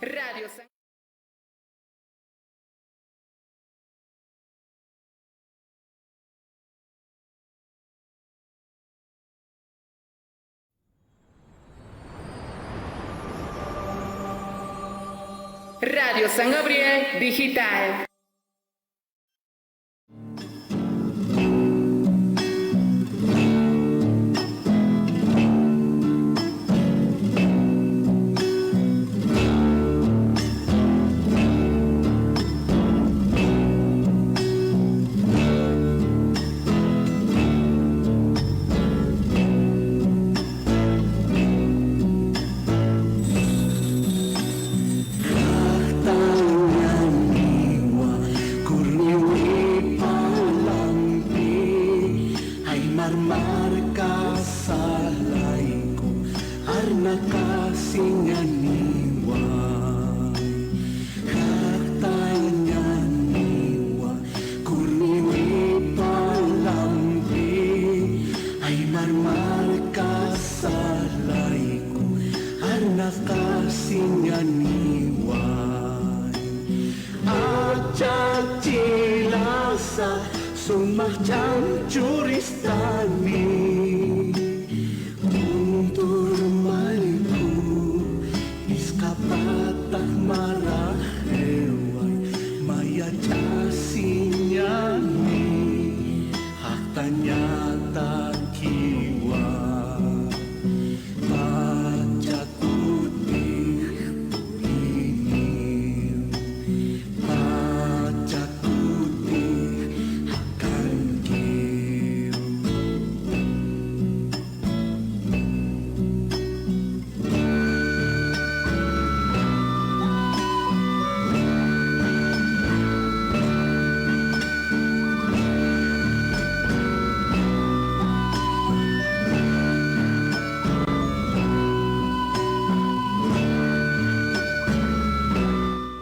Radio San Radio San Gabriel Digital.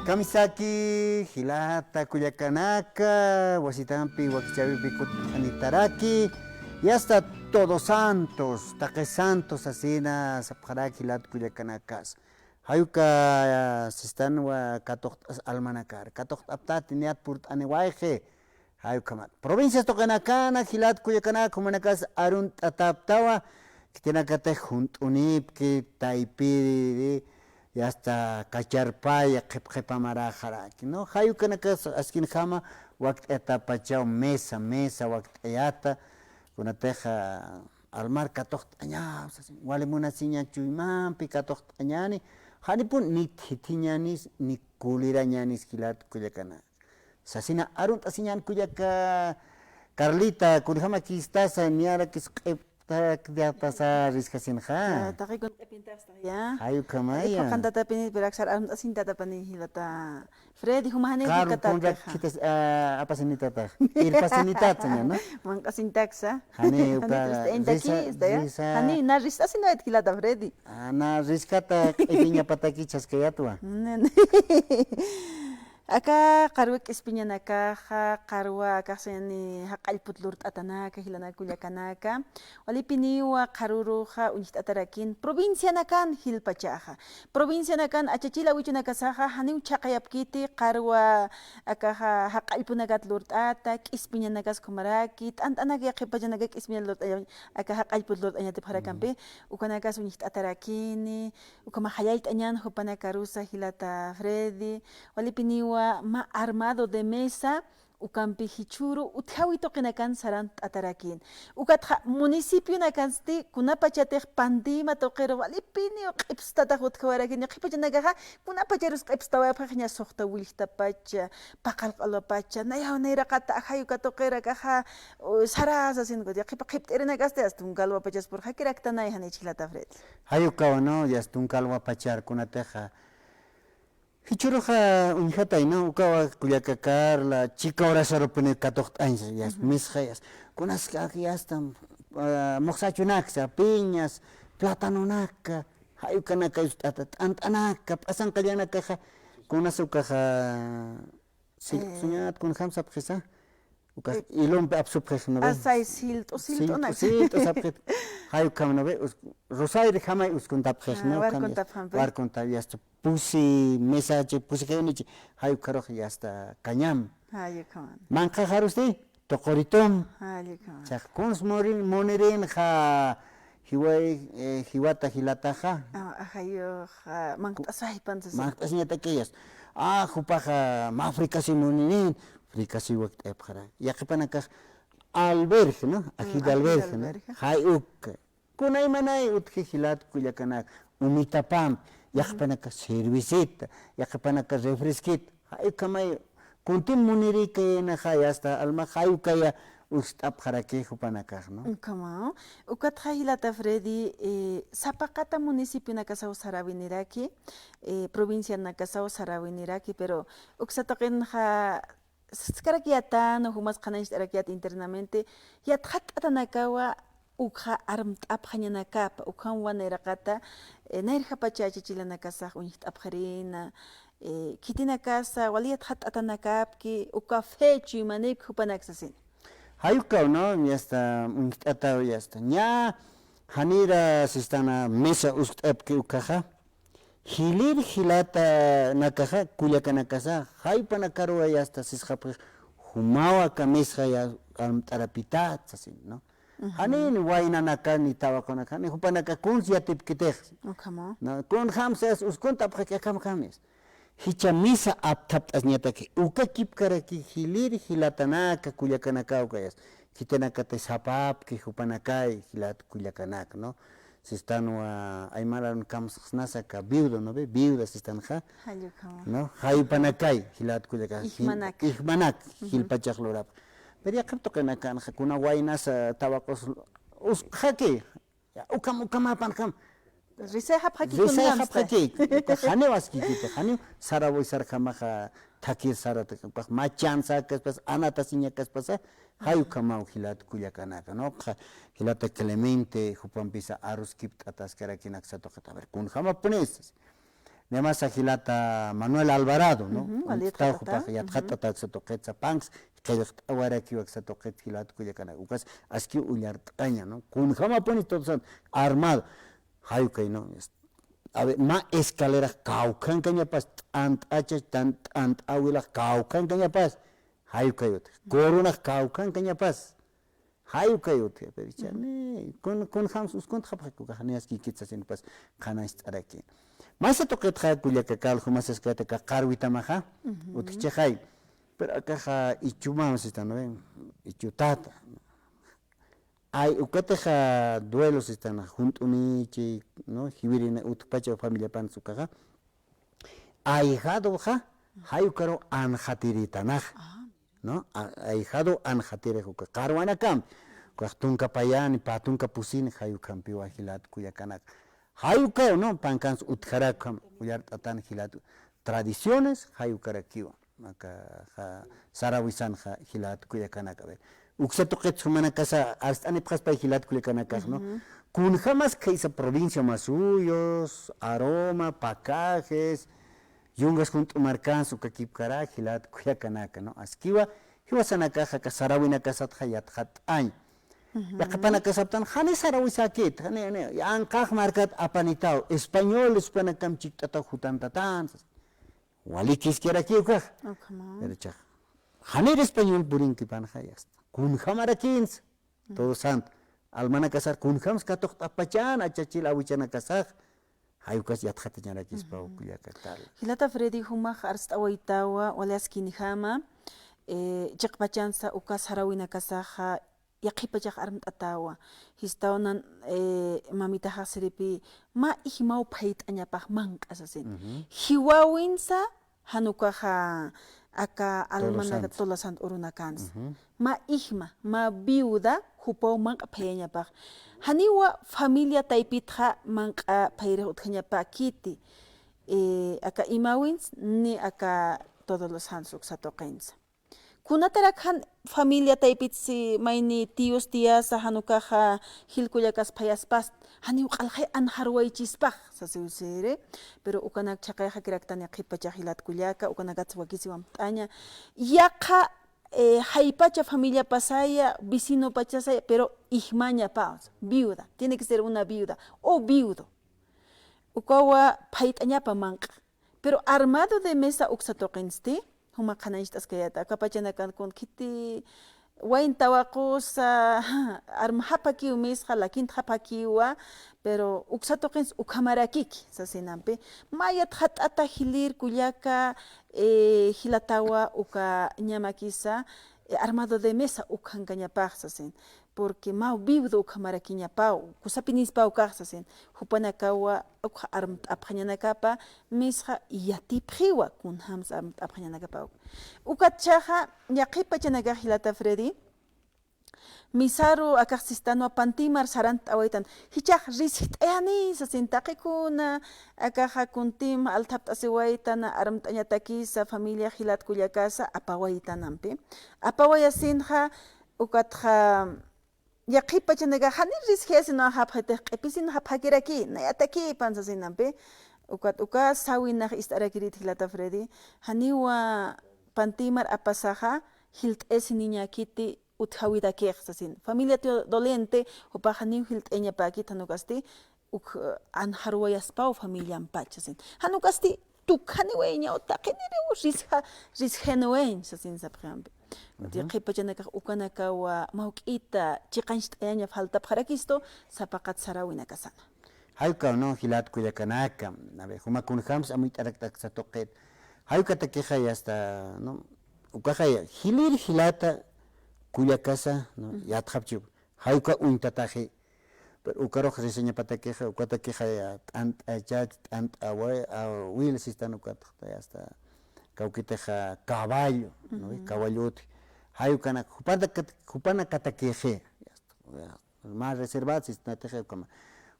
Kamisaki, Hilata, Cuyacanaka, Huasitampi, Huaquichavipi, Anitaraki, y hasta Todos Santos, Taque Santos, Asina, Zapjaraki, Hilat, Cuyacanacas. Hayuka, Sistanwa, Katok Almanacar, Katok Aptat, Niat Purt Anewaje, Hayukamat. Provincias Tocanacana, Hilat, Cuyacanaca, Comanacas, Arun Tataptawa, Kitinacate, Juntunip, Kitaipi, y hasta Cacharpaya, Kepamarajaraki, ¿no? Hayukanacas, Askin Hama, Wakt Etapachao, Mesa, Wakt Eata, una teja al mar Catochtaña, Walemuna Siña Chuimán, Picatochtañani, Hanipun ni Titiñanis, ni Kulirañanis, Kilat, Cuyacana. Sasina Arunt Asiñan Cuyaca, Carlita, Kurijama Kistasa, Niara Kis. Ya pasar riskasinha. Taki kun pintas ya. Ayo kamaya. Kan tata pini beraksar am asin tata pani hilata. Freddy humane Karo pondra kita apa sini tata. Irpa sini tata no. Man asin taxa. Hani upa. Hani na rista asin no hilata Freddy. Na riskata ipinya pataki chaskaya tua. Aka karwek espiñanaka karwa kasani haqalput lurt atanaka hilana kullakanaka walipiniwa karuruja unit atarakin provincia nakan hilpachaja provincia nakan achachila wichunaka saja hanin chaqayapkiti karwa aka haqalpunakat lurt ata espiñanakas kumaraki tantanaka qipajanaka espiñan lurt aka haqalput lurt añati parakampi ukanakas unit atarakini ukama hayait añan hupanaka rusa hilata Freddy walipiniwa ma armado de mesa ukampi hichuru utjawito kinakan sarant atarakin ukatja municipio nakansti kunapachatek pandima toqero walipini qipstata hutkawarakin qipachanagaja kunapacherus qipstawapajña soqta wiltapacha paqalqalapacha nayawniraqata ajayuka toqerakaja sarasa singodia qipa qipt'irinakaste astun kalwapachas por hakiraktanay hanichilata Fred Hayuka no ya astun kalwapachar kunateja Hichuruja unjatay no ukawa kuyakakar la chica ora saropene katocht años ya misjas kunas ya están moxachunaxa piñas plátanonaca hayukanaka antanaka pasan kallanaka kunas ukaja sí soñat kun hamsa pjesa ilompe absupres no ve. Asay silto nak. Silto sapret. Hayu kam no ve. Rosaire jamai uskontapres no. Warkonta ya hasta pusi mensaje pusi kaunichi. Hayu karo ya hasta kañam. Hayu kaman. Manka harusti tokoritom. Hayu kaman. Chak kons monirin ha hiwata hilataja. Hayu mangtasay pantas. Mangtasnya takeyas. Jupaja África si monirin. Africa si wakt epjara. Ya que panacas albergue, ¿no? Aquí de albergue, ¿no? Hay uk. Kunay manay utjijilat kuyakanak. Umitapam. Ya que panacas servicita. Ya que panacas refresquita. Hay kamay. Kuntin muniri que na hay hasta alma hay ukaya ustapjara que jupanacas, ¿no? Kama. Ukatjahilata Freddy. Zapacata municipio na kasao Sarawiniraki. Provincia na kasao Sarawiniraki. Pero uksatoken ha Skarakiatan o humas kanais arakiat internamente yathat atanakawa ukha armt aphanyanakap ukhan wanerakata nairha pachachi chilanakasa unit apharina kitinakasa waliat hat atanakap ki uka fechi manek hupanaksasin hayuka no ya está unit ata ya está nya hanira sistana mesa ustap ki ukaha Hilir hilata nakaja kuyakanakasa hay panakaro ya hasta sisjapre humawa kamesja ya tarapitat así no hanin waina nakani tawakonakani hupanaka kunsia tipkitej no kon hamsas uskonta apja kam kames hicha misa aptap asnyata ke uka kipkara ki hilir hilatanaka kuyakanaka ukayas kitenaka te sapap ki hupanakai hilat kuyakanak no si están hay malan kamsnasa ka viudo no ve viuda si están ja no hay panakai hilat kuyaka ihmanak hilpachak lorap pero ya kapto kana kan kuna wainas tabakos us hake ukam pan Risehap haki khane waski kite khane saraboy sarkhama thakir sarata machan sa kaspas anata sinya kaspasa hayu kamau hilat kuyakanaka no hilata Clemente jupampisa arus kipt atas karakinak sato kata ver kun khama punes nemasa hilata Manuel Alvarado no ta jupa yat khata ta sato ketsa panks kayat awara kiwak sato ket hilat kuyakana ukas aski ulyar tanya no kun khama punes todos armado hayu kay no a ver ma escalera kaukan kanya pas ant awila kaukan kanya pas hayu kayot corona kaukan kanya pas hayu kayot pero chane con hams uskont khapku khanias ki kitsasin pas khana istaraki masa toqet khakulia ka kal khumas eskata ka qarwita maha utche khay pero akha ichuma masita no ichutata hay ukateja duelos están junto unichi no hibirina utpacha familia pansukaga ahijado ja hayukaro anjatiritanaj no ahijado anjatire juka karwana kam kwatunka payani patunka pusin hayukam piwahilat kuyakanak hayukao no pankans utjarakam uyar atan hilat tradiciones hayukarakiwa maka sarawisan hilat kuyakanak uksato qetsumana casa astani paspa hilat kulekanakas no kun jamás que esa provincia Masuyos Aroma Pacajes yungas junto marcanso kakipkara hilat kuyakanaka no askiwa hiwasana caja kasarawina kasat hayat hat ay ya kapana kasaptan hani sarawi sakit hani ya ankah markat apanitao español espanakam chiktata hutantatan wali kiskera kiuka derecha hani español burin kipan hayasta kun khamara 15 todo santo almana kasar kun khams katok apachan achachil awichana kasar hayukas yatkhata nyara kispa kuya katal hilata Freddy huma arst awaitawa walaskini khama chiqpachansa ukas harawina kasaha yaqipachaq armt atawa histawnan mamita hasripi ma ihmau phait anyapaq manqasasin hiwawinsa hanukaha aka almana tolasan urunakans ma ihma ma biuda hupo manqa phayanyapaq haniwa familia taipitha manqa phayre uthanyapa kiti aka imawins ni aka todos los hansuk satoqensa kunatarakhan familia taipitsi maini tios tias hanukaha hilkuyakas phayaspas hani qalhay anharwaychispaq sasiusere pero ukanak chaqay hakiraktan yaqipacha hilat kulyaka ukanakats wakisi wamtanya yaqa Jaipacha familia pasaya, vecino pachasaya, pero ihmaña paus, viuda, tiene que ser una viuda o viudo. Ukawa paitañapa manqa. Pero armado de mesa uksatoqinsti, huma qanayshtas kayata, kapachanakan kun kiti wain tawaqusa arma hapakiw misqa la quinta hapakiwa, pero uksatoqins ukamarakiki sasinampi. Mayat hatata hilir kuyaka hilatawa uka ñamakisa armado de mesa ukhankañapaq sasin. Porque mau viudo ukamarakiñapau, kusapinispa ukaqsasin, hupanakawa ukha armt aphañanakapa, misqa yatiphiwa kun hams armt aphañanakapa. Ukatchaja yaqipa chanaka hilata Freddy, misaru akaxistano pantimar sarant awaitan hichaq risit'ani sasin taqikuna akaja kuntim althapt asiwaitan armt añatakisa familia hilat kuyakasa apawaitanampi apawayasinja ukatja yaqipa chanaga hanir risqiyasino haphatej q'ipisino haphakiraki nayataki pansasinampi uka sawinaj ist'arakirit hilata Freddy haniwa pantimar apasaja hilt'esi niñakiti uthawidakej sasin familia tio dolente upa haniw hilt'eñapaki hanukasti anharwayaspaw familia ampachasin hanukasti tukhaniweña utaqiniriw risqhenuweñ sasin sapqampi yaqipa chanaka ukanakawa mawk'ita chiqanch'ayaña faltapqarakisto sapaqat sarawina kasana hayka no hilat kuyakanaka nabe huma kunhams amuy taraktak satoqet hayka takeja hasta no ukajaya hilir hilata kuyakasa no yatqapchu hayka untataji pero ukaroj reseña patakeja ukatakeja tant ajat tant away wil sistan ukatqta hasta kawkiteja caballo no caballote hayukana hupana katakeje más reservados sistanateje como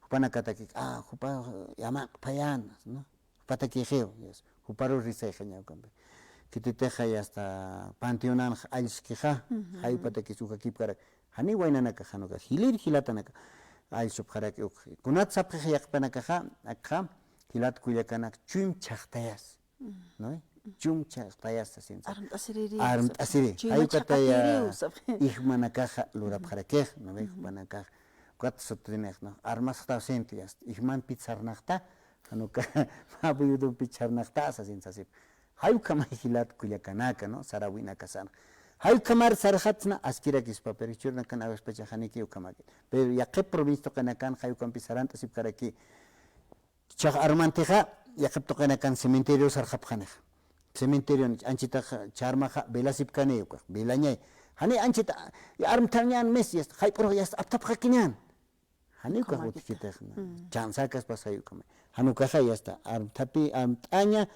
hupana katake hupa yama payan no patakeje huparo riseja ñawkambe kititeja hasta panteonan alskija hay patakisuka kipkara hani wainanaka hanuka hilir hilatanaka ay subharaki kunat sapje yaqpanaka akha hilat kuyakanak chum chaqtayas no chum chaqtayas asin armt asiri hay kataya ihmanaka lurapharakej no ve manaka kat sotrinaj no armas ta sentias ihman pizzarnaqta hanuka mabuyudu pizzarnaqta asin sasip hay kama hilat kuyakanaka no sarawina kasana hay kamar sarhatna askira kispa perichurna kan avespacha haniki ukamaki pero yaqep provisto kanakan hay kam pisaranta sipkaraki chaq armanteja yaqep toqanakan cementerio sarhapkhana cementerio anchita charmaja velasipkane uka velañay hani anchita armtañan mes yas hay pro yas aptaphakinyan hani uka utkitejna chansakas pasayu kama hanukaja yasta armtapi armtaña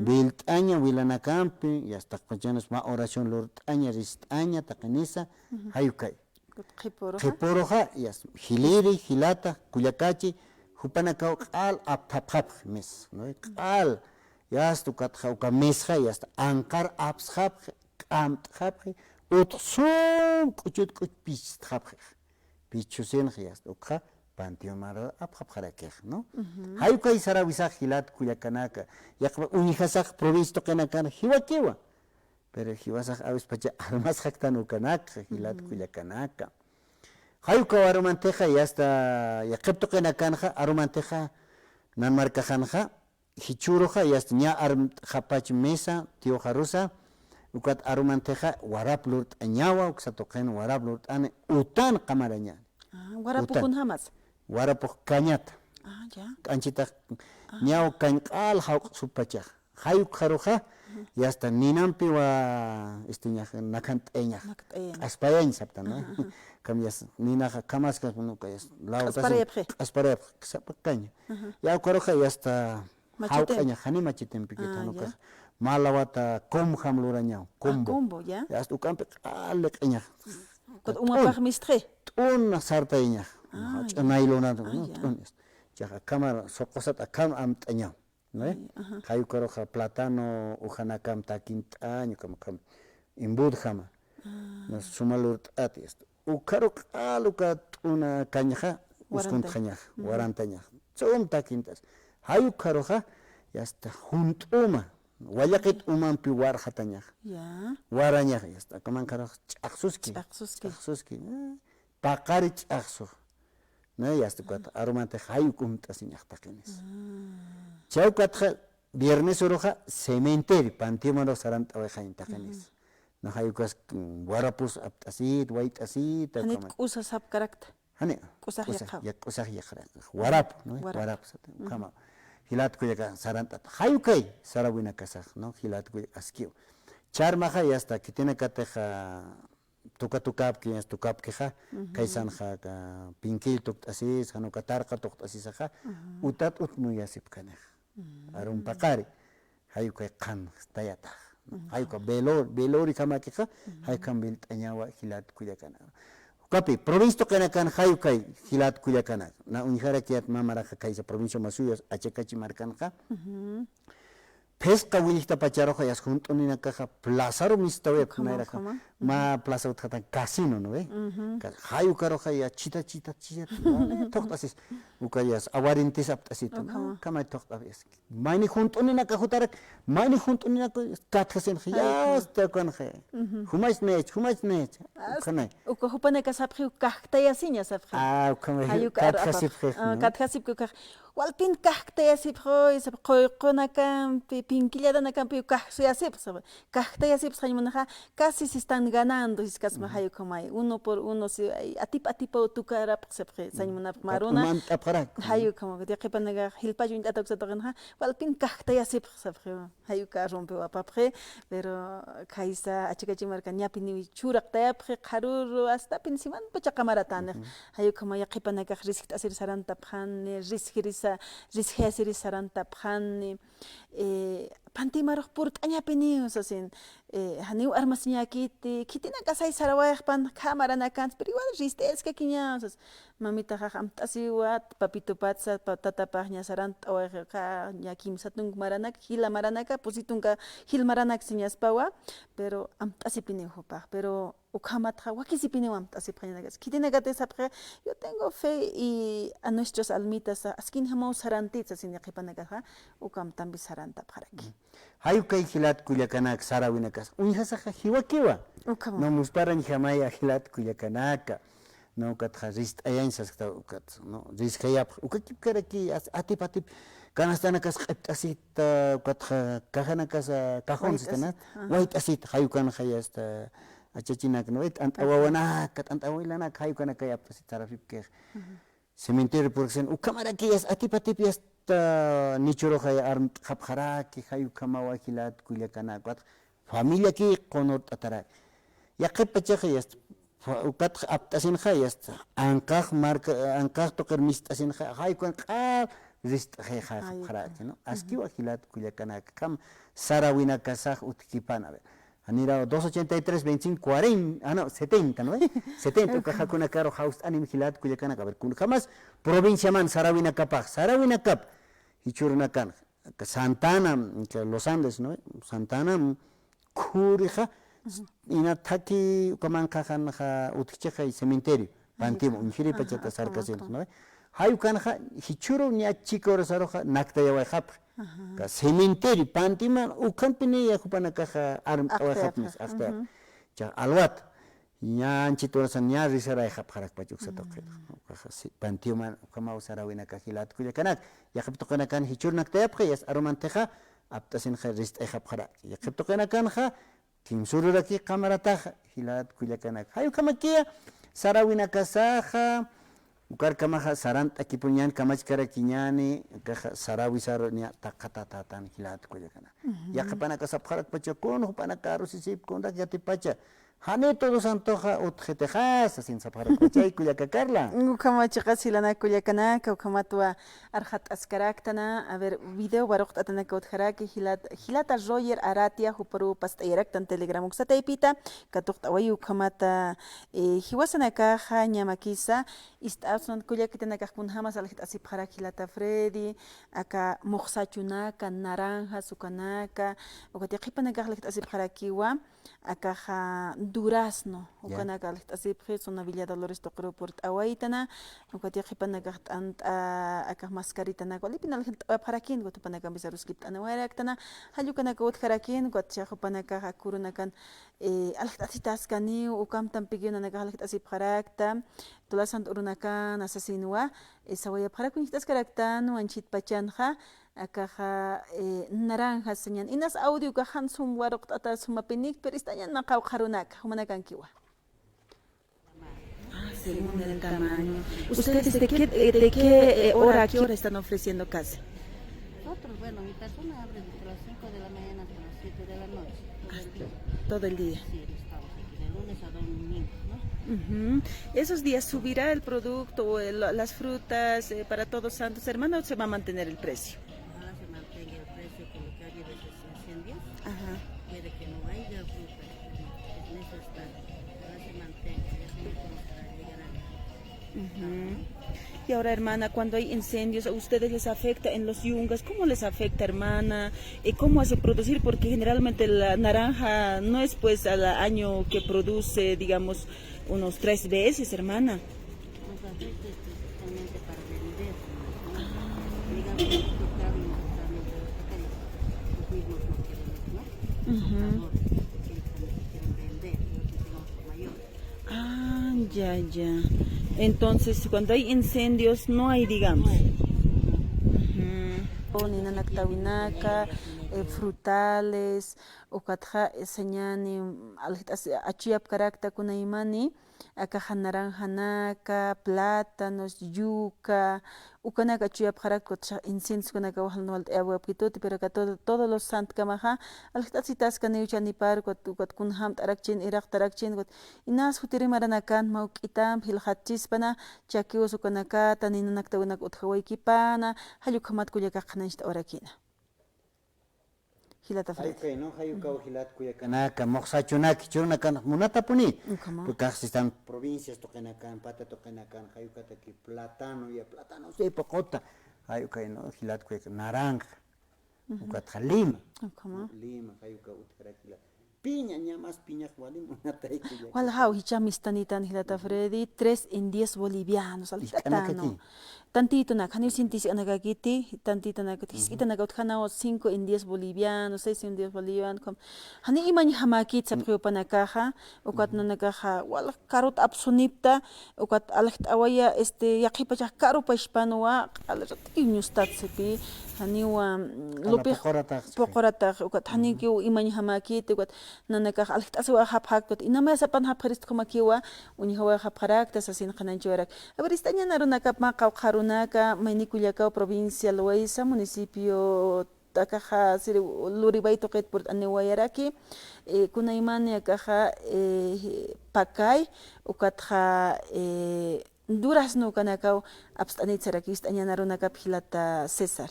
viltaña vilanakampi yasta qachanas ma oración lortaña ristaña taqanisa hayukay qiporoja yas hiliri hilata kuyakachi hupanakaw q'al aptapqap mes no q'al yastu katja uka mesja yasta anqar apsjap q'amtjap utsum q'uchut q'uchpistjap pichusen yasta ukha panteón maro apjapjarakej no hayuka isarawisaj hilat kuyakanaka yaqba unijasaj provisto kanakan hiwakiwa pero hiwasaj avispacha armas jaktanukanaka hilat kuyakanaka hayuka arumanteja yasta yaqepto kanakanja arumanteja nanmarkajanja hichuroja yasta ña armjapach mesa tio jarusa ukat arumanteja waraplurt añawa uksatoqen waraplurt ane utan qamaraña warapukun hamas warapuk kañata ya anchita ñaw kañq'al hawq supachaj hayuk jaruja yasta ninampi wa nakan t'eñaj aspayañ sapta no kamyas ninaja kamaskas nuka yas asparayap sapakaña ya karuja yasta hawqaña hani machitempi kitanuka malawata komjam lurañaw combo ya yasta ukampi q'al q'eñaj kot umapaj mistre t'un sartayñaj nailona no jaja cámara soqosat akam amt'añaw no hayukaroja platano ujanakam taquintaño kam imbudjama no sumalur t'ati esto ukaru q'aluka t'una kañaja uskuntjañaj warantañaj tsum taquintas hayukaroja yasta junt'uma wallaqit umanpi warqatañaq Ya. warañaq yasta kamankaraq ch'aqsuski Ch'aqsuski. paqari ch'aqsuq no yasta kwata arumanta hayukumt'asi ñaqtaqinis chawkatqa viernes uruqa cementerio pantiumaro sarant'away hayntaqinis no hayukas warapus apt'asit wayt'asit Hanit k'usa sapkarakta. hani K'usaq yaqaw. k'usaq yaqra warapu no warapu kama hilat kuyaka sarant'ata hayukay sarawina kasaq no hilat kuyak askiw charmaqa yasta kitina katiqa tukapki yas tukapkiqa kaysanqa pinkil tukt'asis hanuka tarqa tukt'asisaqa utat utnu yasip kanej arun paqari hayukay qan tayataq hayuka velori kamakiqa haykan bilt'añawa hilat kuyakana kapi provincia kanakan hayukay hilat kuyakana na unijara kiyat mamaraqa kaysa provincia masuyas achakachi markanqa pesca wilita pacharoja yas junto ni na caja plazaro mistawe kunayraja ma plaza utatan casino no ve hayu karoja ya chita toktasis ukayas awarintis aptasito kama toktas mani junto ni na caja mani junto ni na kathasen ya sta kon khe humais ne kana Uka hupane kasapri ukahta yasinya sapri. kama Hayu kathasip kathasip kukah. Walpin kahta yasip hoy sap qonakan pinkillada nakan pi kahsu yasip sap. Kahta yasip saymunaja casi se están ganando iskas ma hayu kamay. Uno por uno si atipa tukarap sapri saymuna maruna. Hayu kama de qipanaga hilpa junt atok satogenha walpin kahta yasip sapri. Hayu ka rompe wa papre pero kaisa achikachi markan yapini churak tayapre qaruru hasta pinsiman pacha kamaratan. Hayu kama yaqipanaga risk asir saranta phan risk riskhesiri saranta phan pantimarok purt anyapini usasin haniu armasnya kitina kasay sarawayah pan kamera nakan pero igual ristes que kinya usas mamita kham tasiwat papito patsa tatapahnya saranta away ka yakim satung maranak hila maranaka positunga hil maranak sinyas pawa pero am tasipini hopa pero ukamatra wakisipini am tasipinagas kitina gate sapre yo tengo fe y a nuestros almitas askin hamo sarantitsa sinyaqipanaga ukam tambi saranta paraki hayukay hilat kuyakanak sarawinakas unhasaqa hiwakiwa no musparan hamaya hilat kuyakanaka no katha rist ayansas kat no riskayap ukakip karaki atip kanastanakas qiptasit katha kahanakas kahon sistana wait asit hayukan hayasta achachinak no antawawana kat antawilana hayukana kayap tarafip ke cementerio por sen ukamaraki as atip yas nichuro khay arm khapkhara ki khayu kama wakilat kulyakana kwat familia ki qonot atara yaqip pachayas ukat aptasin khayas anqaq marka anqaq toqer mistasin khay kon qa rist khay khapkhara no aski wakilat kulyakana kam sarawina kasaj utkipana anira 283 25 40 no 70 no 70 caja con caro house anim hilat kulyakana kaber kun khamas provincia man sarawina kap Hichurnakan, Santana, Los Andes, ¿no? Santana, Kurija, Inataki, Kamankahan, Utcheja y cementerio, Pantimo, Unjiri Pachata Sarcasin, ¿no? Hayukanja, Hichuru, Nia Chico Rosaroja, Naktayawahap, cementerio, Pantima, Ucampini, Yakupanakaja, Arm, Awahapnis, after Alwat. Nyanchi torasan nya risara khap kharak pachuk satok pantiuman kama sarawina kahilat kuyakanak yakhip toqanakan hichurnak tayap khayas aromanteja aptasin kharist khap kharak yakhip toqanakan kha timsururaki qamarata hilat kuyakanak hayu kamakia sarawina kasaha ukar kamaha sarant akipunyan kamach karakinyani sarawi sarnya taqatatatan hilat kuyakanak yakhipana kasap kharak pachakun hupana karusisip kondak yatipacha Hane todos antoja utjetejas sin sapar kuchay kuyakakarla. Ukamachiqa silana kuyakanaka ukamatwa arhat askaraktana a ver video baroqt atanaka utjaraki hilata Roger Aratia huparu pastayraktan telegram uksataypita katuqt away ukamata hiwasanaka ñamakisa istawsan kuyakitanaka kunhamas alhit asipjara hilata Freddy aka moqsachunaka naranja sukanaka ukatiqipanaka alhit asipjara kiwa aka durazno Ya. ukanaka asipje zona Villa Dolores toqro por awaitana ukati qipanaka aka mascarita walipina parakin gutupanaka bisaruskit anawairaktana hallukanaka utkarakin guatchajupanaka hakurunakan alqtasitascani ukamtan pigyunanaka alqtasipjarakta tulasant urunakan asasinua sawaya parakunchitaskaraktan wanchit pachanja akaja naranja señan inas audio kajan sum warok ata sumapinik pero estañan naqaw qarunaka humanakankiwa. Según el tamaño. ¿Ustedes de qué hora a qué hora están ofreciendo casa? Nosotros, bueno, mi persona abre desde las 5 de la mañana hasta las 7 de la noche, todo el día. Todo el día. Sí, estamos aquí de lunes a domingo, ¿no? ¿Esos días subirá el producto o las frutas para Todos Santos, hermano, o se va a mantener el precio? Ojalá se mantenga el precio con lo que ha habido estos incendios. Ajá. Quiere que no haya fruta, es necesario. Ojalá se mantenga, ya se me comenzará a llegar a... Y ahora, hermana, cuando hay incendios, ¿a ustedes les afecta en los yungas? ¿Cómo les afecta, hermana? ¿Cómo hace producir? Porque generalmente la naranja no es pues al año que produce, digamos, unos 3 veces, hermana. Nos afecta especialmente para vender, ¿no? Digamos, nosotros claro, los mismos no queremos, ¿no? Compradores, ellos también quieren vender, nosotros tenemos por mayores. Ah, ya. Entonces, cuando hay incendios, no hay, digamos. Ninanaktawinaka, frutales, ukatja señani, achuyap karakta kunaimani, akaja naranjanaka, plátanos, yuca, ukanaka chuyap karakta incendios kunaka wahalnual abuapkituti, pero que todos los sant kamaja, alhtatsitas kaneuchanipar, ukat kunhamt arakchin, irak tarakchin, inas hutirimaraнаkan maukitam, hilhatchispana, chakius ukanaka, taninanaktawinaka uthawaykipana, halukhamat kuyaka qananchita orakina. Hilata Fred. Hayukay, no? Hayukaw hilat kuyakanaka, moqsachunaki, churnakan, munatapuni. Porque están provincias tokenakan, pata tokenakan, hayukataki, plátano, ya plátano, sí, pocota. Hayukay, no? Hilat kuyakan, naranja. Ukatja lima. Lima, hayuka utkarakila. Piña, más piña, wali, munatay kuyakan. Walhau, hichamistanita Hilata Freddy, 3 en 10 bolivianos, altatano. Tantito na, kanil sintis anagagiti, tantito na, ita nagauthanao 5 en 10 bolivianos, 6 en 10 bolivianos. Hani imani hamakit sa priyopanakaja, ukat na nagaja, wala karot absunipta, ukat alaht awaya, yakipachak karo pa hispanoa, alarat inyustat sepi, haniwa lupi pokoratak, ukat hani kiw imani hamakit, ukat na nagaj alaht aswa haprak, ukat inamaya sa panhaprist kumakiwa, unihawa haprak, tasasin kananchuarak. Abaristanya naroon nakapmakaw Karunaka, Maynikullacao, provincia Loaiza, municipio Takaja, Luribay Toquet por Anewayaraki, Kunaimani Akaja, Pacay, Ukatja, Durazno Kanakao, Abstanitzarakist, Añanarunaka Pilata César.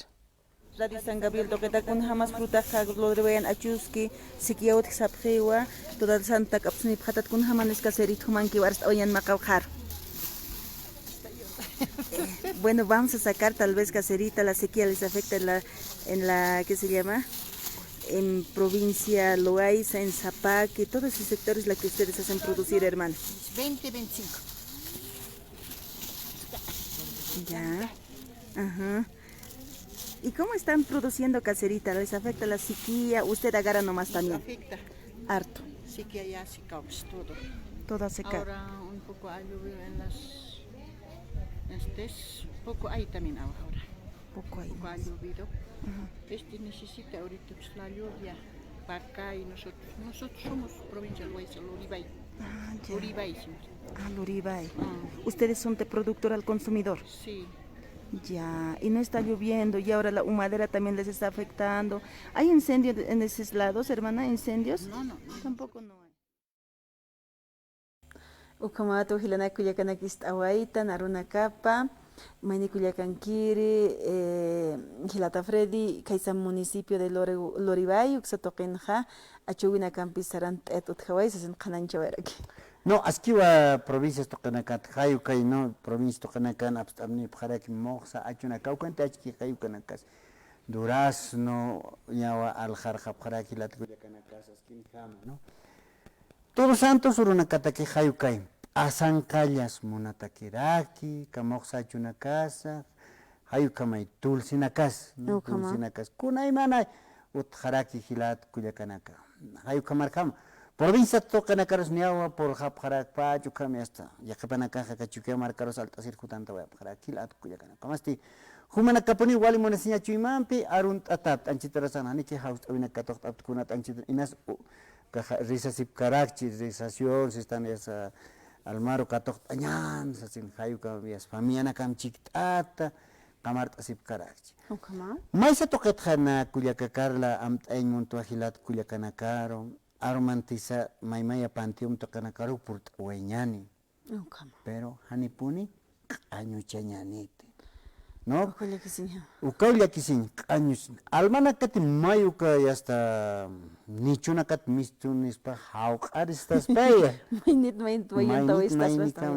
Radio San Gabriel, toqueta con jamás fruta, lo de Achuski, Sikiaut Sapjewa, toda Santa Capsuni Patat con Hamanes Caserit, Humanki, Barst Oyan Macaujar. Bueno, vamos a sacar tal vez Caserita, la sequía les afecta en la ¿qué se llama? En provincia Loaiza, en Zapaque, todos esos sectores la que ustedes hacen producir, hermano. 20, 25. Ya, ajá. ¿Y cómo están produciendo Caserita? ¿Les afecta la sequía? ¿Usted agarra nomás también? Afecta. Harto. Sequía ya se caos todo. Toda seca. Ahora un poco ha llovido en las... poco hay también ahora. Poco hay. Poco ha llovido. Necesita ahorita pues, la lluvia para acá y nosotros somos provincia Loaiza, Luribay. Ah, ya. Luribay, sí. Ah, Luribay. ¿Ustedes son de productor al consumidor? Sí. Ya, y no está lloviendo y ahora la humadera también les está afectando. ¿Hay incendios en esos lados, hermana? ¿Incendios? No. Tampoco no hay. Ukamato hilana kuyakanakist awaita naruna kapa maini kuyakankiri hilata Freddy kaisa municipio de Loribay uksatoqinja achuwina kampisarant etutjaway sasin qananchawaraki. No, askiwa provincias toqanakan, hayukay, no, provincias toqanakan, abstamni pjaraki moqsa, achuna kaukanta achki hayukanakas. Durazno, yawa aljarja pjaraki latkullakanakas, askin kama, no. Todos Santos urunakataki hayukay. Asancallas monatakiraki, kamoxachu una casa, hayukamay tulsinakas, ¿no? Tulsinakas. Kunay manay utjaraki hilat kuyakanaka. Hayukamarkam. Provincia tocanakaros niawa por hapjarak pachu kami hasta. Yakapanakaja kachukia marcaros alta circutanta voy a pajar hilat kuyakanaka. Masti humanakapuni wali monesinya chuimampi arunt atap anchitarasan haniki haus awinakatok apkunat anchit inas risasip karakchi risación si están esa almaro katok añan sasin hayuka vias famiana kam chiktata kamart asip karakchi maisa toket khana kulyakakarla amt'ayn muntua hilat kulyakanakaro armantisa maymaya pantium tokanakaro purt weñani pero hanipuni año chañanite no ukaulia kisin años almanakati mayuka hasta nichunakat mistunispa hawqaristas paya Mainit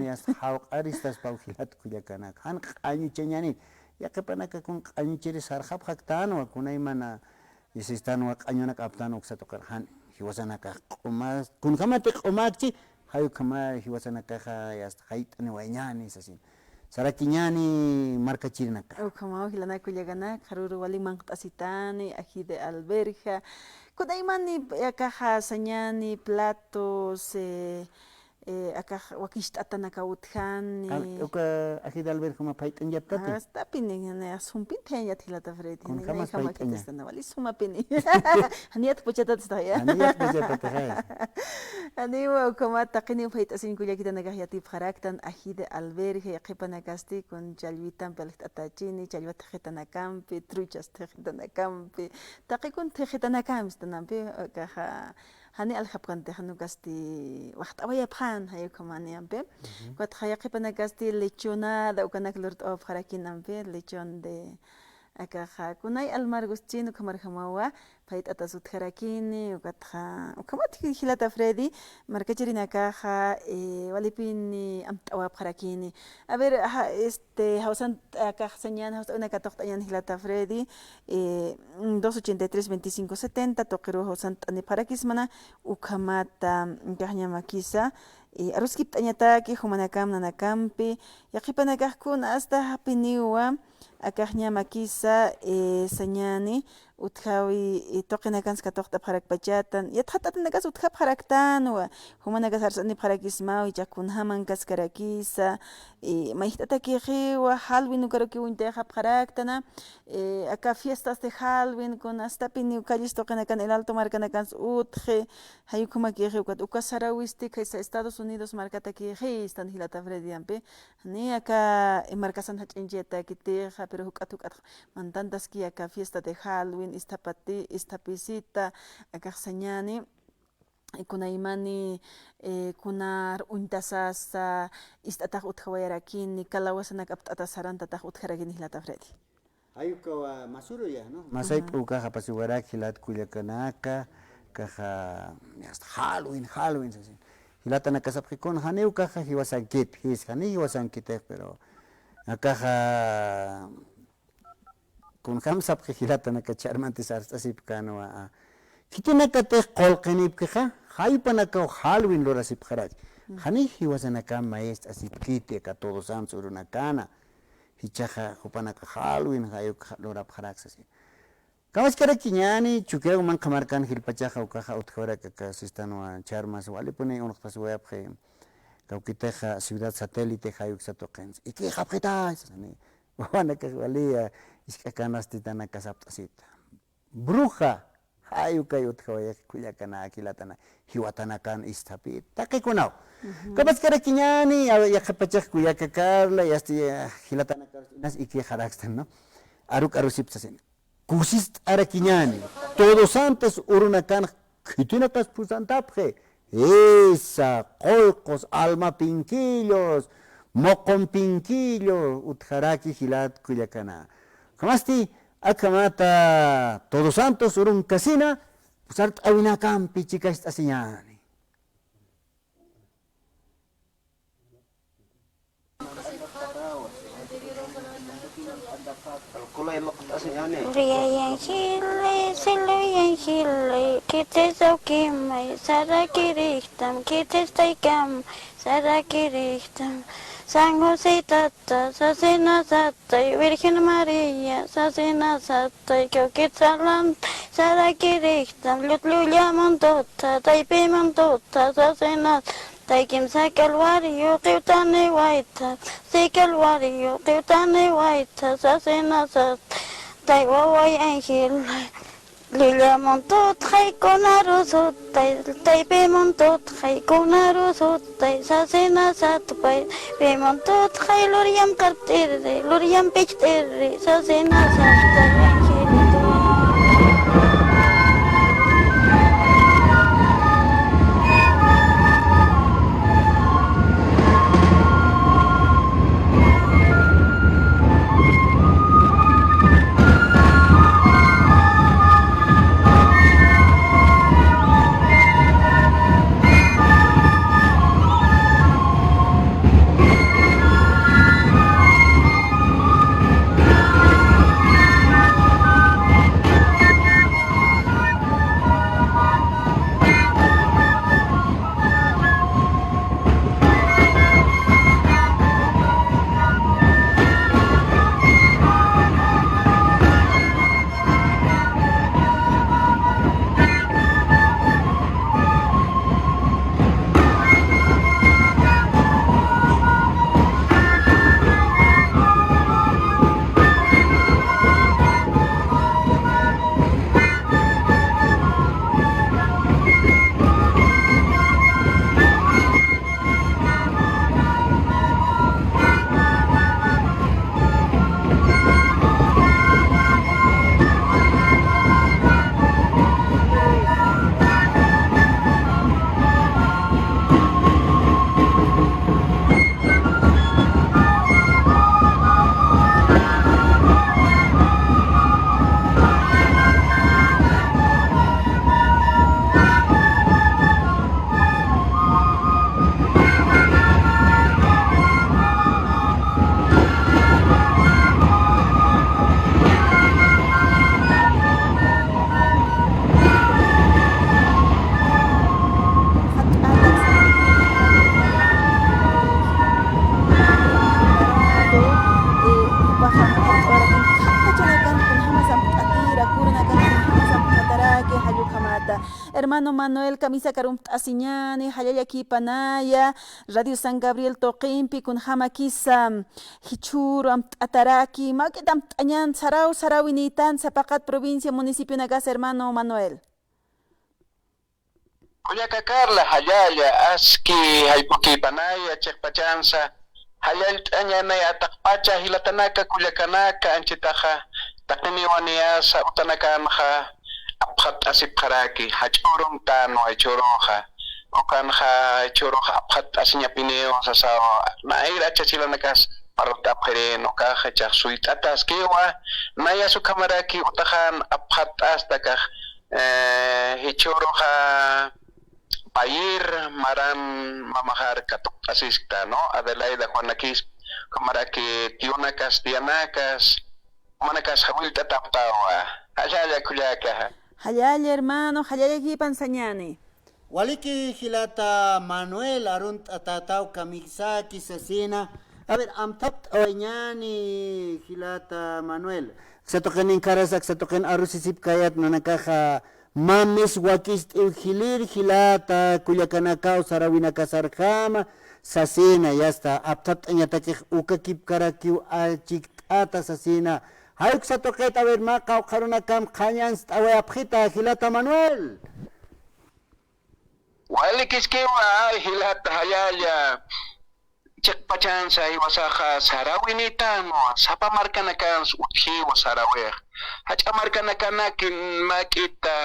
hasta hawqaristas pauhilat kullakanak han año chañani yaqapanaka kun año chiri sarhab haktano kunay mana isistano añona kaptano uksatokar han hiwasanaka qomas kun kamate qomakchi hayu kama hiwasanaka hasta haitani wañani sasin Sarakiñani marca chirinaka. Kamau hilana kullagana karuru wali mangtasitani ají de alberja. Kudaimani akaja sañani platos akaja wakishtatana utjani. Uka ají de alberja ma paitan yaptati. Hasta pini ne sumpin tenya tilata fredi. Kun kamas paitanya. Wali suma pini. Haniat puchatat ya. Haniat puchatat. Aniwa kama taqini fait asin kullakita nagahiyati bharaktan ají de alberja yaqipanakasti con chalvitan peltachini chalvat tejitanakampi truchas tejitanakampi taqikun tejitanakamstanampi kaja hani alhapkan tejanukasti waqtawaya phan hayo kamaniampe wat hayaqipanakasti lechonada ukanak lurt of harakinampe lechon de akaja kunay almargos chino kamarjamawa pait atasut harakini ukatja ukamati hilata fredi markachirina caja walipini amtawa harakini a ver hausan caja señan hausa una katoktayan hilata fredi 283 25 70 toqiru hausan tani parakismana ukamata kahnya makisa aruskip tañataki humanakam nanakampi yaqipanakajkun hasta hapiniwa akahnya makisa sañani utjawi toqinakanska toqta pharakpachatan yathatanakas utkha pharaktanwa humanakas arsani pharakismawi chakunhaman kaskarakisa maihtataki qiwa Halloween ukaruki unteja pharaktana aka fiestas de Halloween con hasta pini calles toqinakan el alto marcanakan utje hayukumaki qiwa ukasarawisti kaisa Estados Unidos markataki qi istan hilata frediampe ni aka markasan hachinjeta kiteja pero hukatuk mantantas ki aka fiesta de Halloween istapisita akaksañani kunaymani kunar untasasa istataq uthawayarakini kalawasanak aptatasarantaq utharakini hilata fredi ayuka masuro ya no masay puka hapasiwarak hilat kullakanaka kaja Halloween sasin hilata nakasapqikun haneu kaja hiwasankit his hani hiwasankit pero akaja kun khamsap khilata nakacharmanti sarsasip kanwa kitinakate qolqinipkha haypanaka Halloween lorasip kharaj hani hiwasanaka maest asip kite ka todos santos urunakana hichaja hupanaka Halloween hayuk lorap kharaj sasi kawas kara kiñani chukeu man khamarkan hilpachaja ukaja utkhora ka sistanwa charmas wali pone unqtas wayapkhe kaukiteja ciudad satélite hayuk satoqens iki khapqita sani wanaka walia iskakanastitan kasaptasita bruja hayuka yutkawaya kullakana akilatana hiwatanakan istapi taqikunau kapas kara kiñani yaqapachaq kullakakarla yasti hilatana nas iki harakstan no aruk arusipsasin kusis ara kiñani todos santos urunakan kitinakas pusantapje esa qolqos alma pinquillos moqon pinquillo utjaraki hilat kullakana kamasti akamata todos santos urun casina pusart awinakampi chicas asiñani may makatasan yan Riyayang hilay, siluyang hilay, kites au kimay, sarakiriktam, kites taikam, sarakiriktam. San José Tata, Sasena Satay, Virgen María, Sasena Satay, Kyokitsalan, Sarakiriktam, Lutluya Montota, Taipe Montota, Sasena, Taikim sa Calvario, Teutane Waita, si Calvario, Teutane Waita, Sasena Satay, Taiwaway Angel. Lila montot hay konaro sotay, taipe montot hay konaro sotay, sasena satpay, pe montot hay loriam kartere, loriam pechtere, sasena satay, angelito. Hermano Manuel, camisa karum asiñani, hayayaki panaya, Radio San Gabriel Toquimpi, kun hamakisa, hichuro, ataraki, maquetam tañan, sarau, sarawinitan, zapacat, provincia, municipio nagas, hermano Manuel. Kuyaka Carla, hayaya, aski, haypuki panaya, chekpachansa, hayal tañanay atakpacha, hilatanaka, kuyakanaka, anchitaja, taknimiwaniasa, utanaka maha, aphat asip karaki, hachurong tano, hachuroja, okanha, hachuroja, aphat asinya pineo, sasawa, naira chachila nakas, parotap hereno, kaha, chasuit, atas kiwa, naya su kamaraki, utahan, aphat astakah, hichuroja, Payir maran mamahar katok asista no Adelaida Juanakis kamaraki tiunakas tianakas manakas hawil tataptawa hayaya kuyaka Hayaya hermano, hayaya kipan sañani. Waliki hilata Manuel arunt atatau kamisaki sasina. A ver, amtapt oñani hilata Manuel. Sa token karasak sa token arusisip kayat na nakaha mames wakist hilir hilata kuyakanakau sarawina kasarkama sasina yasta aptat anyatakih ukakip karakiu alchiktata sasina hayuk sa toket a ver makau karunakam kanyans away apkhita hilata Manuel Walikiskiwa hilata hayaya cek pacan sa iwasaka sarawinita no sapa marka nakan uthi wasarawe hacha marka nakanakin makita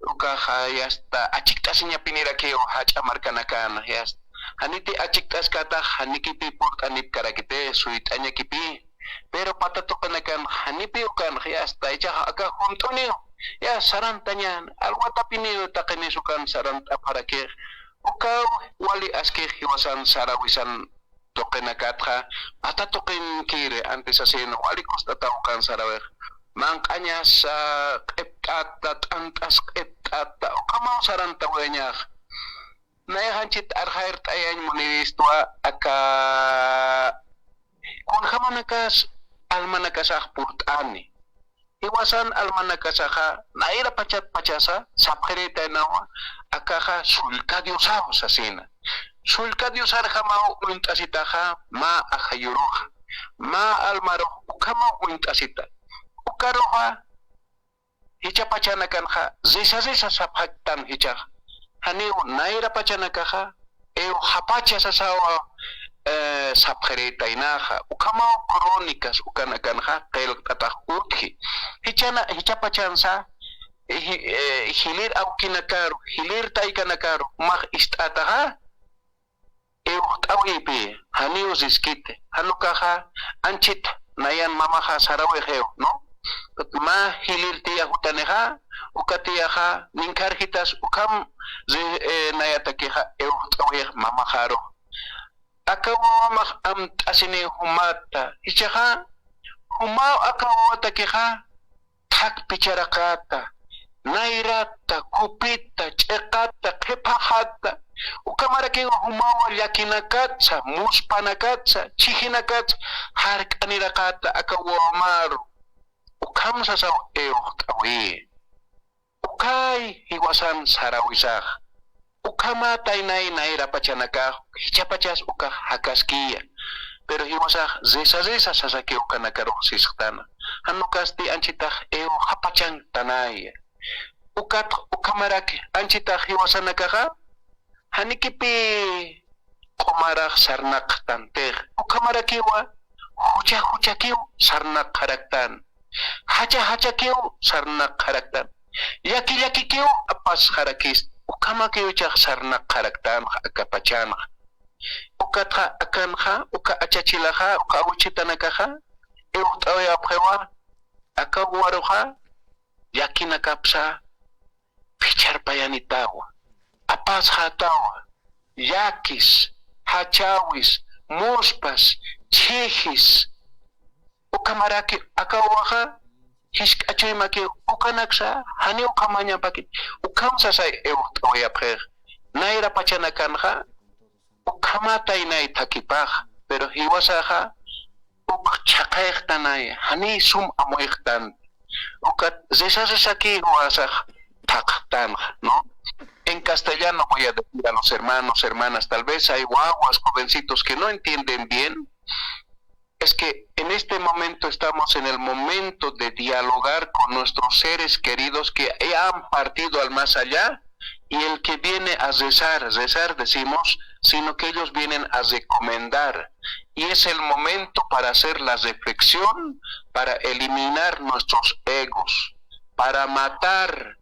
uka hayasta achiktas niya pinirakeo hacha marka nakan yas haniti achiktas kata hanikiti por kanip karakite suit anya kipi pero patatok nakan hanipi ukan yasta icha aga huntunio ya sarantanyan alwata pinio takinisukan sarant aparake Ukaw wali askih hiwasan sarawisan toquen acá, hasta toquen kire antes así no, alicos tata cansar a ver. Mancañas, eptata, tantas, eptata, o cómo saranta weña. Nayahanchit arhair tayan monidistua acá. Kung hamanakas almanakasah purtani. Iwasan almanakasaha naira pachasa sapgereta nawa akaha sulkadiosao sasina. Sulkadiosar hamao uintasitaha ma ahayuruha. Ma almaro ukama uintasita. Ukaroha hicha pachanakanha zesa sapaktan hicha. Haniu naira pachanakaha eu hapacha sasawa sapgereta inaha ukama crónicas ukanakanha kel tatah utki hicha pachansa hilir aukinakaru hilir taikanakaru mag istataha eu tawipi haniu ziskite hanukaha anchit nayan mamaha saraweheo no ma hilir tiya hutaneha ukatiyaha ninkarhitas ukam nayatakeha eu taweh mamaharo akawamak am asini humata hichaha humao akawata keha tak picharakata nairata kupita chekata kepahata ukamara ke humao yakinakatsa muspanakatsa chihinakatsa harkanirakata akawamaru ukam sasaw kawi ukai hiwasan sarawisah ukama tainai naira pachanaka hichapachas uka hakaskia pero hiwasa zesa sasake uka nakaro siskana hanukasti anchita hapachan tanaya ukamarake anchita hiwasa nakaha hanikipi komarak sarnak tanteh ukamarake wa hucha kiu sarnak karaktan hacha kiu sarnak karaktan yaki kiu apas harakis ukama kiyo chak sarnak karaktan akapachan ukatha akanha uka achachilaha uka uchitanakaha eutaoya phewa akawaruha yakinakapsa pichar payanitawa apas hatawa yakis hachawis muspas chihis ukamaraki akawaha hisk achoy maki ukanaksa hani ukamanya pakit ukamsa say oya prer naira pachanakanha ukamata inay takipah pero hiwasaha chaqayqtanay hani sum amoyqtan ukat zesa ki hiwasah taqtan no en castellano voy a decir a los hermanos hermanas tal vez hay guaguas jovencitos que no entienden bien. Es que en este momento estamos en el momento de dialogar con nuestros seres queridos que han partido al más allá y el que viene a rezar decimos, sino que ellos vienen a recomendar. Y es el momento para hacer la reflexión, para eliminar nuestros egos, para matar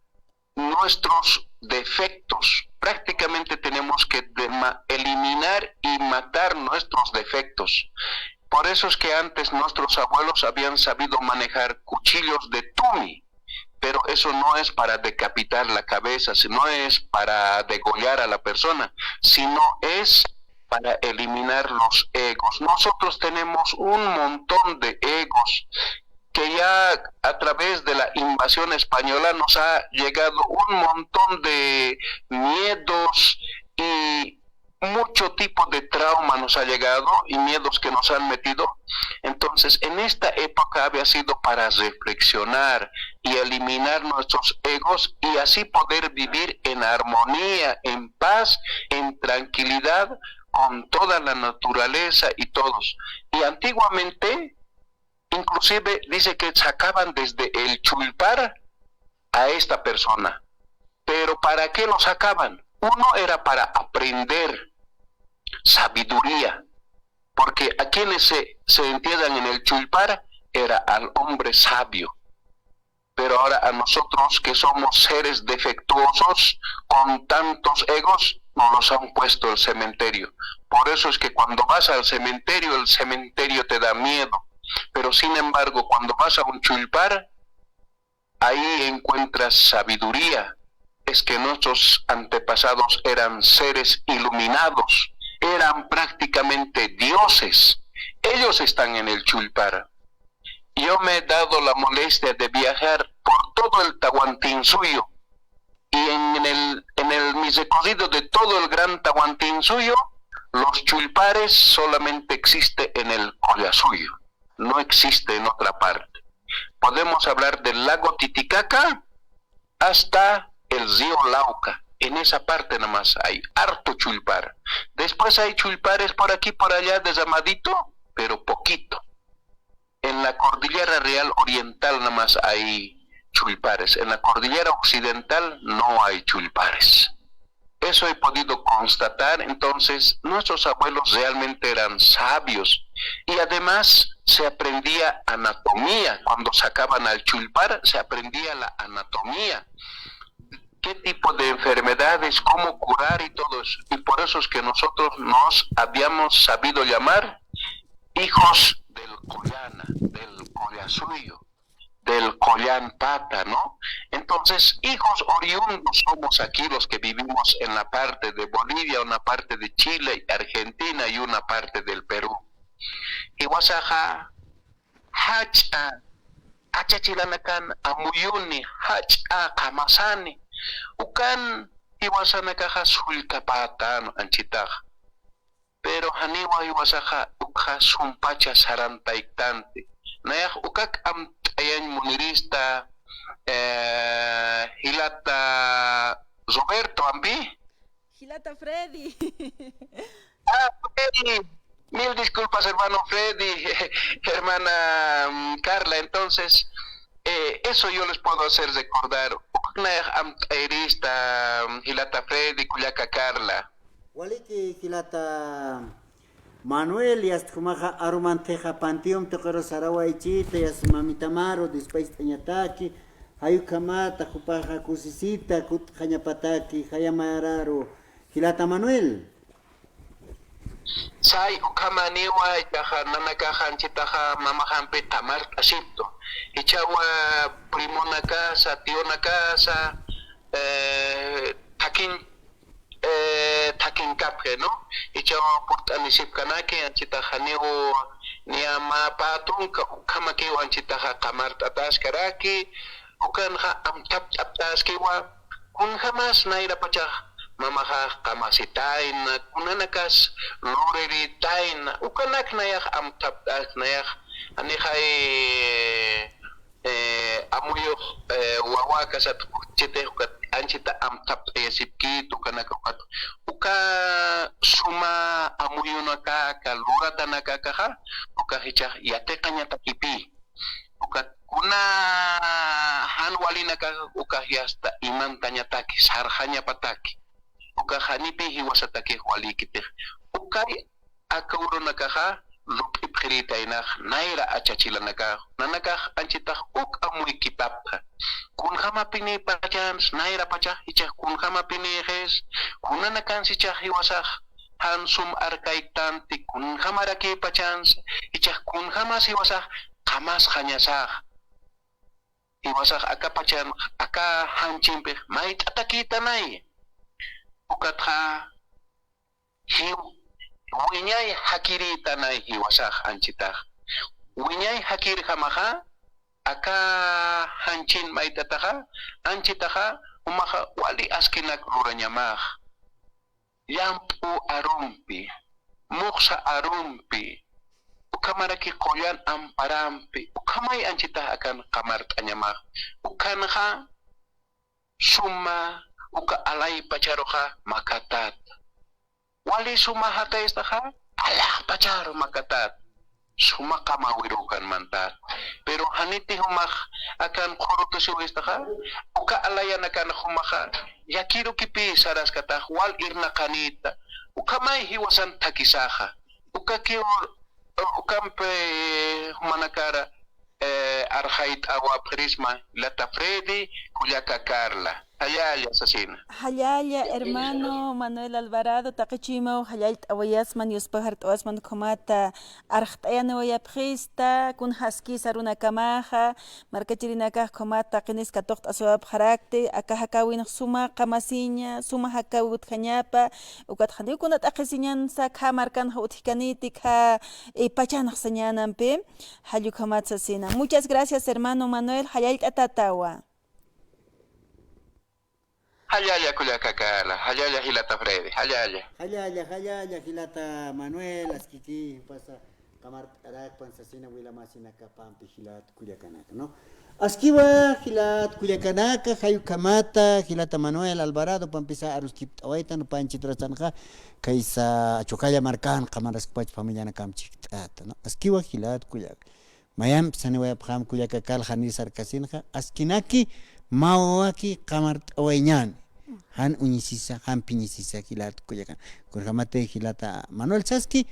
nuestros defectos. Prácticamente tenemos que eliminar y matar nuestros defectos. Por eso es que antes nuestros abuelos habían sabido manejar cuchillos de tumi, pero eso no es para decapitar la cabeza, no es para degollar a la persona, sino es para eliminar los egos. Nosotros tenemos un montón de egos que ya a través de la invasión española nos ha llegado un montón de miedos y mucho tipo de trauma nos ha llegado y miedos que nos han metido. Entonces en esta época había sido para reflexionar y eliminar nuestros egos y así poder vivir en armonía, en paz, en tranquilidad con toda la naturaleza y todos. Y antiguamente inclusive dice que sacaban desde el chulpar a esta persona. Pero ¿para qué lo sacaban? Uno era para aprender sabiduría, porque a quienes se entierran en el chulpar era al hombre sabio. Pero ahora a nosotros que somos seres defectuosos, con tantos egos, nos los han puesto el cementerio. Por eso es que cuando vas al cementerio, el cementerio te da miedo. Pero sin embargo, cuando vas a un chulpar, ahí encuentras sabiduría. Es que nuestros antepasados eran seres iluminados eran prácticamente dioses. Ellos están en el Chulpar. Yo me he dado la molestia de viajar por todo el Tahuantinsuyo y en el mi recorrido de todo el gran Tahuantinsuyo, los Chulpares solamente existe en el Collasuyo, no existe en otra parte. Podemos hablar del lago Titicaca hasta el río Lauca. En esa parte nomás hay harto chulpar. Después hay chulpares por aquí, por allá, desamadito, pero poquito. En la cordillera real oriental nomás hay chulpares. En la cordillera occidental no hay chulpares. Eso he podido constatar. Entonces, nuestros abuelos realmente eran sabios. Y además se aprendía anatomía. Cuando sacaban al chulpar, se aprendía la anatomía. Qué tipo de enfermedades, cómo curar y todo eso. Y por eso es que nosotros nos habíamos sabido llamar hijos del Collana, del Collasuyo, del Collán Pata, ¿no? Entonces, hijos oriundos somos aquí los que vivimos en la parte de Bolivia, una parte de Chile, Argentina y una parte del Perú. Y wasaja, hacha, achachilanakan, amuyuni, hacha, kamasani. Ukan iwasanakaja sultapatan anchitaja. Pero haniwa iwasaja ukha sumpacha sarantaitante. Nayak ukak am tayan munirista Hilata Roberto ampi. Gilata Freddy. Freddy. Mil disculpas, hermano Freddy, hermana Carla. Entonces, eso yo les puedo hacer recordar. Hilata Freddy, Cuyaca Carla. Waliki Hilata Manuel y hasta kumaja arumanteja pantium tokero sarawaichita y mamitamaro después tañataki hayukamata kupaja kusisita kut hañapataki hayamararo Hilata Manuel. Sai ukamaniwa yaha nanakahan chitaha mamahan pe tamar asipto. Ichawa primona casa, tiona casa, takin kaphe, ¿no? Ichawa purtanisip kanake anchitaha niho niama patun ukamake anchitaha kamart atas karaki ukanha amtap aptas kiwa kun hamas naira pachah mamaha kamasitain na kunanakas lureritain ukanak nayak amtap nayak anihay amuyo wawakas at chite ukat anchita amtap sipkit ukanak uka suma amuyo naka kalurata nakakaha ukahicha yate kanya takipi ukat kuna hanwali naka ukahiasta iman tanya taki sarhanya pataki uka hanipi hiwasatake walikite ukai akauro nakaha lupi prita inah naira achachila naka nanaka anchita uk amui kipapa kun hama pini pachans naira pacha icha kun hama pini hes kunanakan si cha hiwasah hansum arkaitanti kun hama raki pachans icha kun hama siwasah kamas hanyasah hiwasah aka pachan aka hanchimpe mait atakita nai ukatha winyay hakiri tanay hiwasah anchitah winyay hakir hamaha aka hanchin maitataha anchitaha umaha wali askinak luranyamah yampu arumpi muksa arumpi ukamaraki koyan amparampi ukamay anchitah akan kamart anyamah ukanha summa uka alay pacharoha makatat wali suma hata istaha alah pacharo makatat suma kamawirukan mantat pero haniti humak akan kuruto si istaha uka alayan akan humaka yakiru kipi saras katah wal irna kanita ukamay hiwasan takisaha ukampe humanakara arhait awa prisma lata Freddy Cuyaca Carla. Hayaya asesina. Hayaya, hermano Manuel Alvarado, taqichimo, hayalt awayasman, yuspahart awasman komata, archtayana wayapjista, kun haski saruna kamaja, markachirinaka komata, kiniska tocht aswab harakte, akahakawin suma kamasinya, suma hakawut kanyapa, ukat handi kunat akisinyan sa kamarkan hauthikaniti ka pachanak sanyanampe, hayu kamatsa sina. Muchas gracias, hermano Manuel, hayalt atatawa. Hayaya Kuyakakala, Hayaya Hilata Freddy, Hayaya. Hayaya, hilata Manuel, askiki, pasa, kamar arak, pansasina, wila masina kapampi, hilat, kuyakanaka, ¿no? Askiwa, hilat, kuyakanaka, hayu kamata, hilata Manuel Alvarado, pampisa, aruskip, awaitan, panchitrasanka, kaisa, chokaya markan, kamaraskpach, familiana kamchitata, ¿no? Askiwa, hilat, kuyak. Mayam, sanewaya paham kuyakakal, hanisar kasinja, askinaki, mawaki kamar awainyan. Han unisisa, han pinisisa kilat kuyakan. Kurhamate hilata Manuel Saski,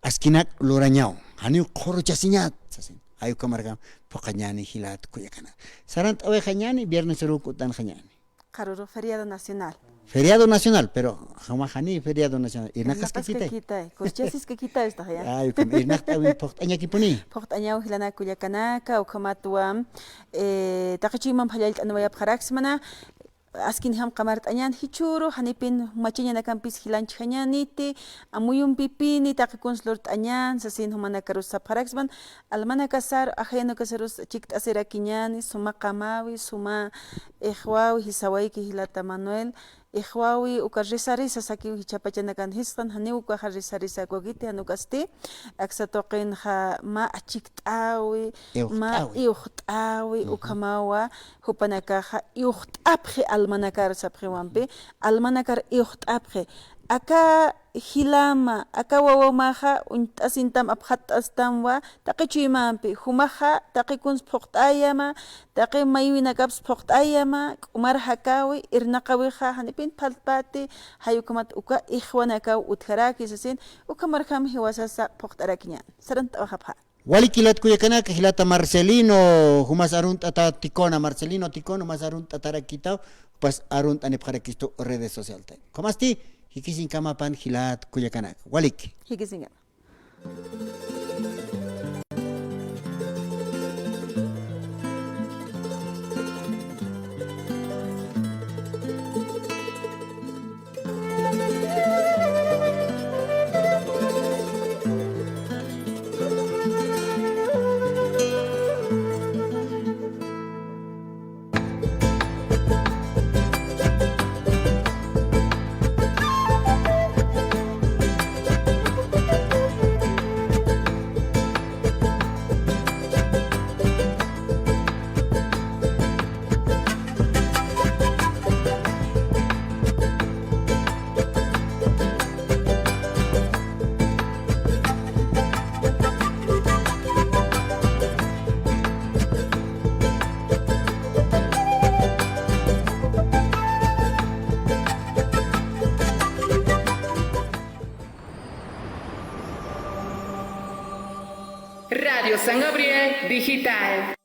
askinak lorañao. Hani koro chasiñat, sasin. Ayu kamargam, pokañani hilat kuyakana. Sarant awe jañani, viernes serukutan jañani. Karuro, feriado nacional. Feriado nacional, pero jamajani feriado nacional. Irnakas que quita. Kurchasis que quita esta ya. Ayu kam irnak awi pokt añaki puni. Pokt añao hilana kuyakanaka, o kamatuam, takichimam hayalt anwayap haraksmana, askin ham kamart añan hichuro, hanipin machinya na kampis hilanch hañaniti, amuyum pipini, takikuns lort añan, sasin humana karus sa haraksman, almana kasar, ajeno kasarus chikt asera kiñani, suma kamawi, suma ejwawi, hisawaiki hilata Manuel, Ixwawi ukarrisarisa sakiw hichapachanakan hisqan haniw ka harrisarisa kogiti hanukasti aksatoqin ha ma achikt'awi ma iuqt'awi ukamawa hupanaka ha iuqt'apji almanakar sapjiwanpi almanakar iuqt'apji aka hilama aka wawamaja asintam aphatastamwa taqichuymanpi humaja taqikuns phuqt'ayama taqi maywinakaps phuqt'ayama k'umar hakawi irnaqawija hanipin phalpati hayukamat uka ikhwanakaw utjaraki sasin ukamarkam hiwasasa phuqt'arakiñan sarant'awajapha Walikilat kuyakanaka hilata Marcelino, humas arunt ata tikona Marcelino tikono mas arunt atarakitaw pas arunt anipjarakisto redes social tay. Komasti hikisin kamapan hilat kuyakanaka. Walik. hikisinga Radio San Gabriel Digital.